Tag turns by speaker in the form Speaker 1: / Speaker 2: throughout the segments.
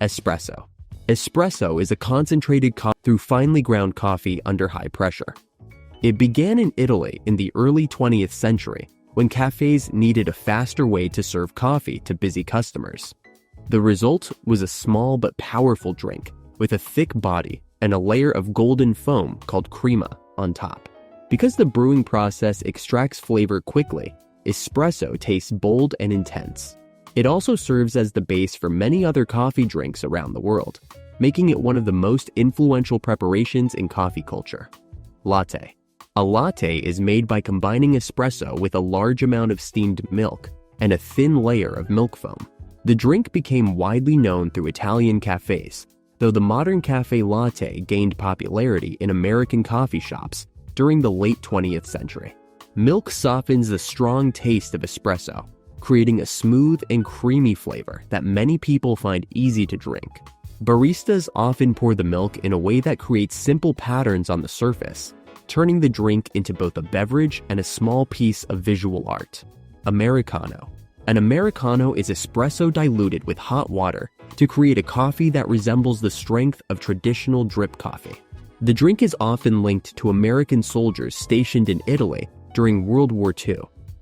Speaker 1: Espresso. Espresso is a concentrated coffee through finely ground coffee under high pressure. It began in Italy in the early 20th century when cafes needed a faster way to serve coffee to busy customers. The result was a small but powerful drink with a thick body and a layer of golden foam called crema on top. Because the brewing process extracts flavor quickly, espresso tastes bold and intense. It also serves as the base for many other coffee drinks around the world, making it one of the most influential preparations in coffee culture. Latte. A latte is made by combining espresso with a large amount of steamed milk and a thin layer of milk foam. The drink became widely known through Italian cafes, though the modern cafe latte gained popularity in American coffee shops during the late 20th century. Milk softens the strong taste of espresso, creating a smooth and creamy flavor that many people find easy to drink. Baristas often pour the milk in a way that creates simple patterns on the surface, turning the drink into both a beverage and a small piece of visual art. Americano. An Americano is espresso diluted with hot water to create a coffee that resembles the strength of traditional drip coffee. The drink is often linked to American soldiers stationed in Italy during World War II,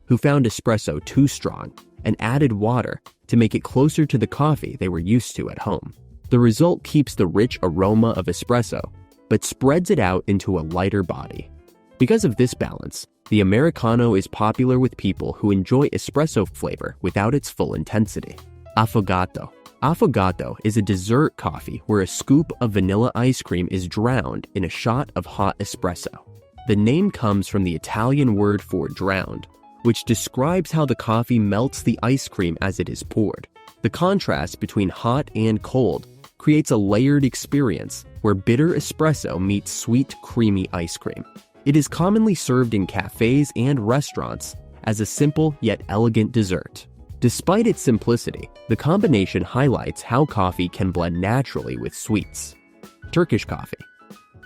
Speaker 1: who found espresso too strong and added water to make it closer to the coffee they were used to at home. The result keeps the rich aroma of espresso, but spreads it out into a lighter body. Because of this balance, the Americano is popular with people who enjoy espresso flavor without its full intensity. Affogato. Affogato is a dessert coffee where a scoop of vanilla ice cream is drowned in a shot of hot espresso. The name comes from the Italian word for drowned, which describes how the coffee melts the ice cream as it is poured. The contrast between hot and cold creates a layered experience where bitter espresso meets sweet, creamy ice cream. It is commonly served in cafes and restaurants as a simple yet elegant dessert. Despite its simplicity, the combination highlights how coffee can blend naturally with sweets. Turkish coffee.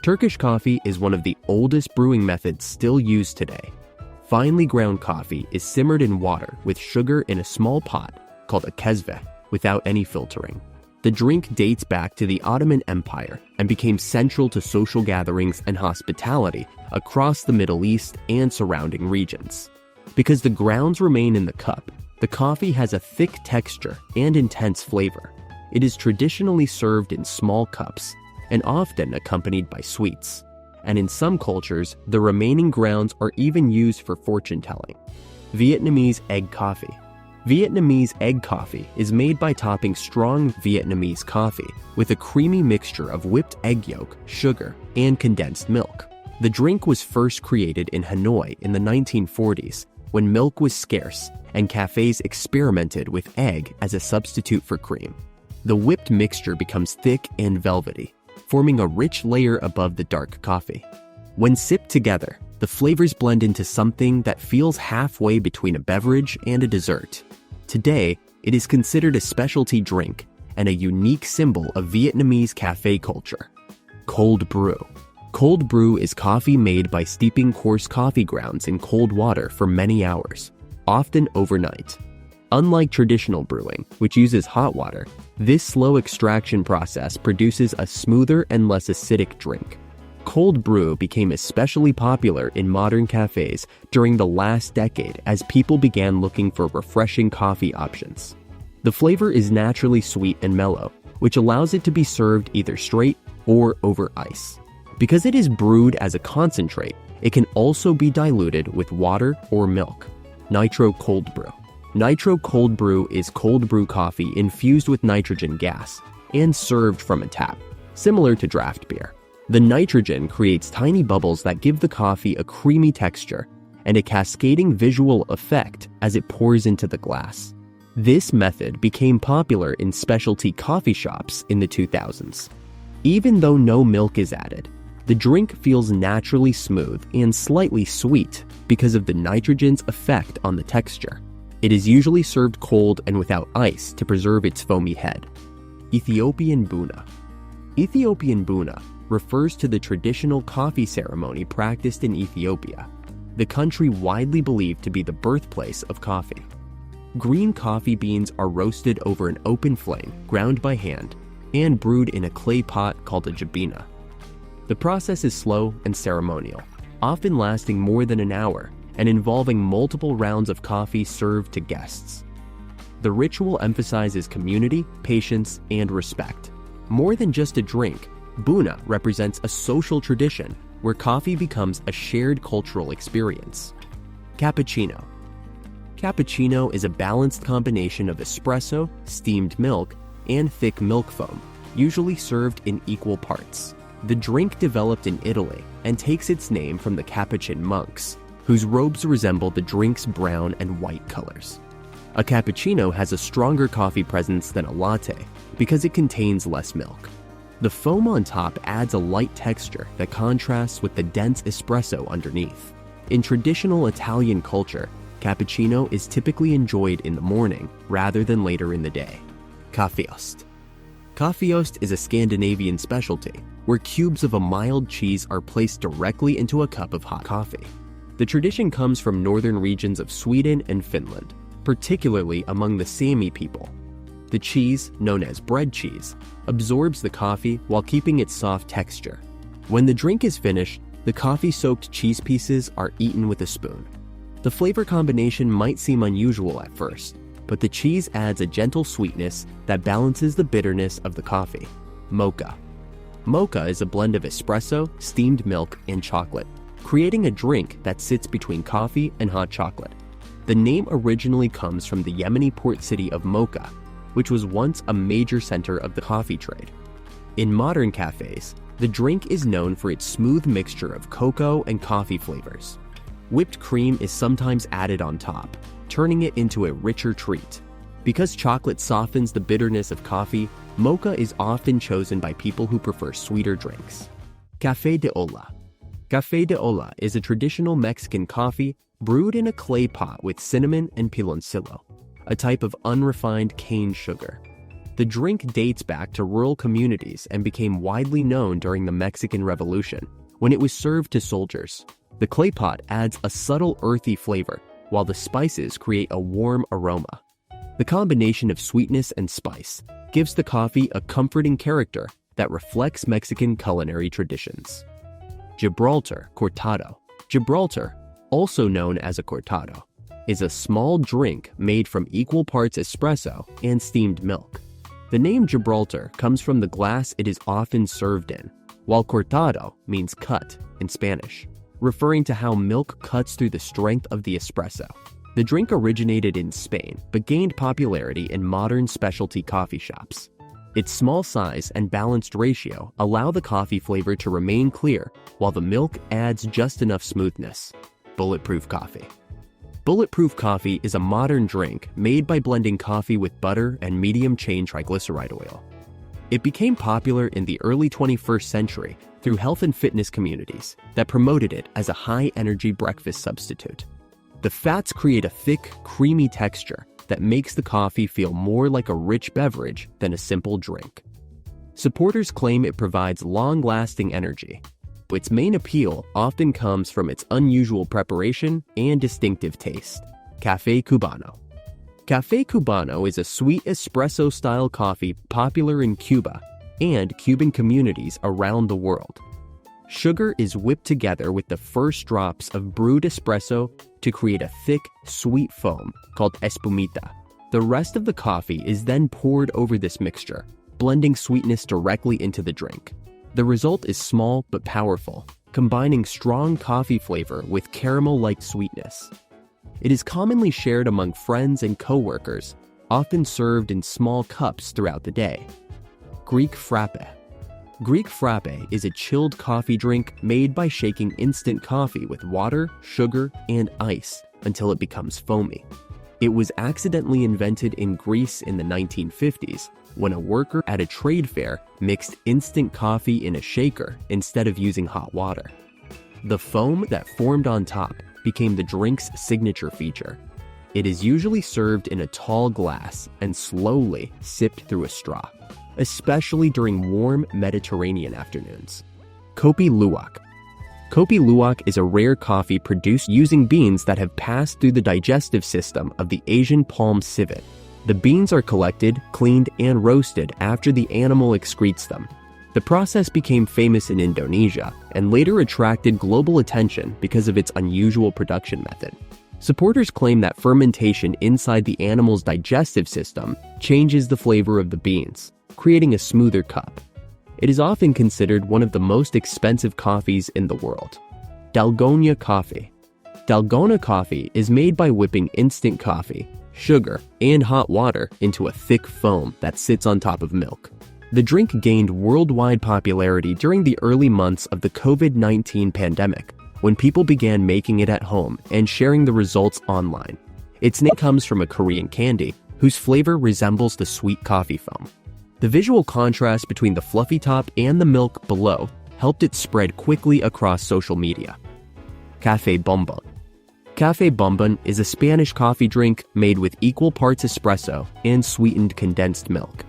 Speaker 1: Turkish coffee is one of the oldest brewing methods still used today. Finely ground coffee is simmered in water with sugar in a small pot called a kezve without any filtering. The drink dates back to the Ottoman Empire and became central to social gatherings and hospitality across the Middle East and surrounding regions. Because the grounds remain in the cup, the coffee has a thick texture and intense flavor. It is traditionally served in small cups and often accompanied by sweets. And in some cultures, the remaining grounds are even used for fortune-telling. Vietnamese egg coffee. Vietnamese egg coffee is made by topping strong Vietnamese coffee with a creamy mixture of whipped egg yolk, sugar, and condensed milk. The drink was first created in Hanoi in the 1940s when milk was scarce and cafes experimented with egg as a substitute for cream. The whipped mixture becomes thick and velvety, forming a rich layer above the dark coffee. When sipped together, the flavors blend into something that feels halfway between a beverage and a dessert. Today, it is considered a specialty drink and a unique symbol of Vietnamese cafe culture. Cold brew. Cold brew is coffee made by steeping coarse coffee grounds in cold water for many hours, often overnight. Unlike traditional brewing, which uses hot water, this slow extraction process produces a smoother and less acidic drink. Cold brew became especially popular in modern cafes during the last decade as people began looking for refreshing coffee options. The flavor is naturally sweet and mellow, which allows it to be served either straight or over ice. Because it is brewed as a concentrate, it can also be diluted with water or milk. Nitro cold brew. Nitro cold brew is cold brew coffee infused with nitrogen gas and served from a tap, similar to draft beer. The nitrogen creates tiny bubbles that give the coffee a creamy texture and a cascading visual effect as it pours into the glass. This method became popular in specialty coffee shops in the 2000s. Even though no milk is added, the drink feels naturally smooth and slightly sweet because of the nitrogen's effect on the texture. It is usually served cold and without ice to preserve its foamy head. Ethiopian Buna. Ethiopian Buna refers to the traditional coffee ceremony practiced in Ethiopia, the country widely believed to be the birthplace of coffee. Green coffee beans are roasted over an open flame, ground by hand, and brewed in a clay pot called a jabina. The process is slow and ceremonial, often lasting more than an hour and involving multiple rounds of coffee served to guests. The ritual emphasizes community, patience, and respect. More than just a drink, Buna represents a social tradition where coffee becomes a shared cultural experience. Cappuccino. Cappuccino is a balanced combination of espresso, steamed milk, and thick milk foam, usually served in equal parts. The drink developed in Italy and takes its name from the Capuchin monks, whose robes resemble the drink's brown and white colors. A cappuccino has a stronger coffee presence than a latte because it contains less milk. The foam on top adds a light texture that contrasts with the dense espresso underneath. In traditional Italian culture, cappuccino is typically enjoyed in the morning rather than later in the day. Kaffeost. Kaffeost is a Scandinavian specialty where cubes of a mild cheese are placed directly into a cup of hot coffee. The tradition comes from northern regions of Sweden and Finland, particularly among the Sami people. The cheese, known as bread cheese, absorbs the coffee while keeping its soft texture. When the drink is finished, the coffee-soaked cheese pieces are eaten with a spoon. The flavor combination might seem unusual at first, but the cheese adds a gentle sweetness that balances the bitterness of the coffee. Mocha. Mocha is a blend of espresso, steamed milk, and chocolate, creating a drink that sits between coffee and hot chocolate. The name originally comes from the Yemeni port city of Mocha, which was once a major center of the coffee trade. In modern cafes, the drink is known for its smooth mixture of cocoa and coffee flavors. Whipped cream is sometimes added on top, turning it into a richer treat. Because chocolate softens the bitterness of coffee, mocha is often chosen by people who prefer sweeter drinks. Café de olla. Café de olla is a traditional Mexican coffee brewed in a clay pot with cinnamon and piloncillo, a type of unrefined cane sugar. The drink dates back to rural communities and became widely known during the Mexican Revolution, when it was served to soldiers. The clay pot adds a subtle earthy flavor, while the spices create a warm aroma. The combination of sweetness and spice gives the coffee a comforting character that reflects Mexican culinary traditions. Gibraltar Cortado. Gibraltar, also known as a cortado, is a small drink made from equal parts espresso and steamed milk. The name Gibraltar comes from the glass it is often served in, while cortado means cut in Spanish, referring to how milk cuts through the strength of the espresso. The drink originated in Spain but gained popularity in modern specialty coffee shops. Its small size and balanced ratio allow the coffee flavor to remain clear while the milk adds just enough smoothness. Bulletproof coffee. Bulletproof coffee is a modern drink made by blending coffee with butter and medium-chain triglyceride oil. It became popular in the early 21st century through health and fitness communities that promoted it as a high-energy breakfast substitute. The fats create a thick, creamy texture that makes the coffee feel more like a rich beverage than a simple drink. Supporters claim it provides long-lasting energy. Its main appeal often comes from its unusual preparation and distinctive taste. Café Cubano. Café Cubano is a sweet espresso-style coffee popular in Cuba and Cuban communities around the world. Sugar is whipped together with the first drops of brewed espresso to create a thick, sweet foam called espumita. The rest of the coffee is then poured over this mixture, blending sweetness directly into the drink. The result is small but powerful, combining strong coffee flavor with caramel-like sweetness. It is commonly shared among friends and coworkers, often served in small cups throughout the day. Greek frappe. Greek frappe is a chilled coffee drink made by shaking instant coffee with water, sugar, and ice until it becomes foamy. It was accidentally invented in Greece in the 1950s when a worker at a trade fair mixed instant coffee in a shaker instead of using hot water. The foam that formed on top became the drink's signature feature. It is usually served in a tall glass and slowly sipped through a straw, especially during warm Mediterranean afternoons. Kopi luwak. Kopi luwak is a rare coffee produced using beans that have passed through the digestive system of the Asian palm civet, The beans are collected, cleaned, and roasted after the animal excretes them. The process became famous in Indonesia and later attracted global attention because of its unusual production method. Supporters claim that fermentation inside the animal's digestive system changes the flavor of the beans, creating a smoother cup. It is often considered one of the most expensive coffees in the world. Dalgona coffee. Dalgona coffee is made by whipping instant coffee, sugar, and hot water into a thick foam that sits on top of milk. The drink gained worldwide popularity during the early months of the COVID-19 pandemic, when people began making it at home and sharing the results online. Its name comes from a Korean candy whose flavor resembles the sweet coffee foam. The visual contrast between the fluffy top and the milk below helped it spread quickly across social media. Café Bombón. Café Bombón is a Spanish coffee drink made with equal parts espresso and sweetened condensed milk.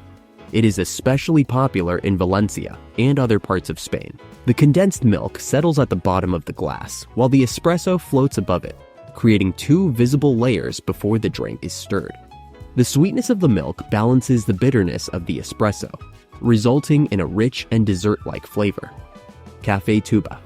Speaker 1: It is especially popular in Valencia and other parts of Spain. The condensed milk settles at the bottom of the glass, while the espresso floats above it, creating two visible layers before the drink is stirred. The sweetness of the milk balances the bitterness of the espresso, resulting in a rich and dessert-like flavor. Café Touba.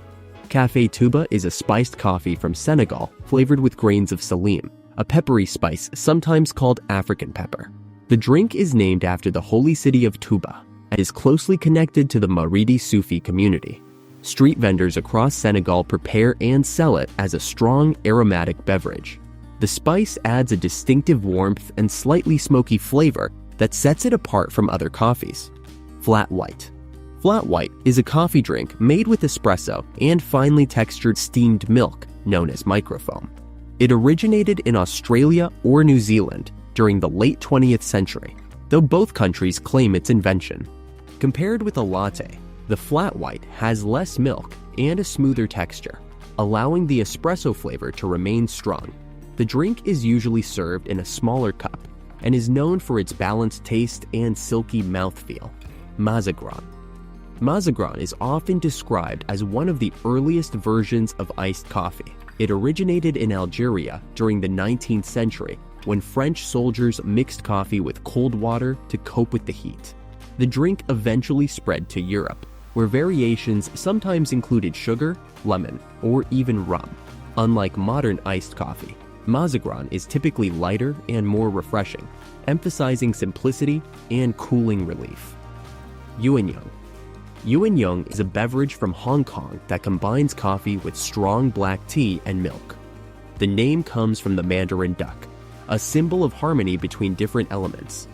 Speaker 1: Café Touba is a spiced coffee from Senegal flavored with grains of salim, a peppery spice sometimes called African pepper. The drink is named after the holy city of Touba and is closely connected to the Maridi Sufi community. Street vendors across Senegal prepare and sell it as a strong aromatic beverage. The spice adds a distinctive warmth and slightly smoky flavor that sets it apart from other coffees. Flat white. Flat white is a coffee drink made with espresso and finely textured steamed milk known as microfoam. It originated in Australia or New Zealand during the late 20th century, though both countries claim its invention. Compared with a latte, the flat white has less milk and a smoother texture, allowing the espresso flavor to remain strong. The drink is usually served in a smaller cup and is known for its balanced taste and silky mouthfeel. Mazagran. Mazagran is often described as one of the earliest versions of iced coffee. It originated in Algeria during the 19th century when French soldiers mixed coffee with cold water to cope with the heat. The drink eventually spread to Europe, where variations sometimes included sugar, lemon, or even rum. Unlike modern iced coffee, Mazagran is typically lighter and more refreshing, emphasizing simplicity and cooling relief. Yuanyang. Yuanyang is a beverage from Hong Kong that combines coffee with strong black tea and milk. The name comes from the Mandarin duck, a symbol of harmony between different elements.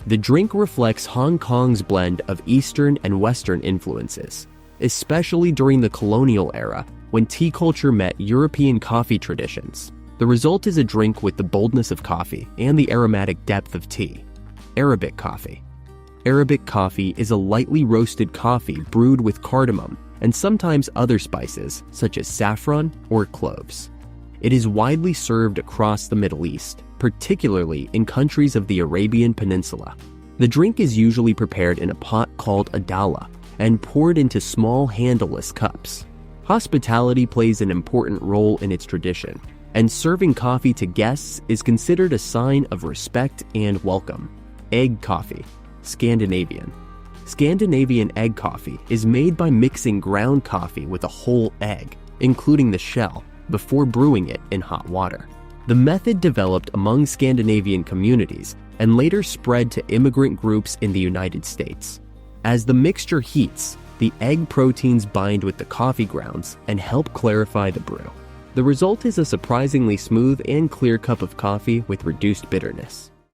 Speaker 1: The drink reflects Hong Kong's blend of Eastern and Western influences, especially during the colonial era when tea culture met European coffee traditions. The result is a drink with the boldness of coffee and the aromatic depth of tea. Arabic coffee. Arabic coffee is a lightly roasted coffee brewed with cardamom and sometimes other spices such as saffron or cloves. It is widely served across the Middle East, particularly in countries of the Arabian Peninsula. The drink is usually prepared in a pot called a dala and poured into small handleless cups. Hospitality plays an important role in its tradition, and serving coffee to guests is considered a sign of respect and welcome. Egg coffee. Scandinavian. Scandinavian egg coffee is made by mixing ground coffee with a whole egg, including the shell, before brewing it in hot water. The method developed among Scandinavian communities and later spread to immigrant groups in the United States. As the mixture heats, the egg proteins bind with the coffee grounds and help clarify the brew. The result is a surprisingly smooth and clear cup of coffee with reduced bitterness.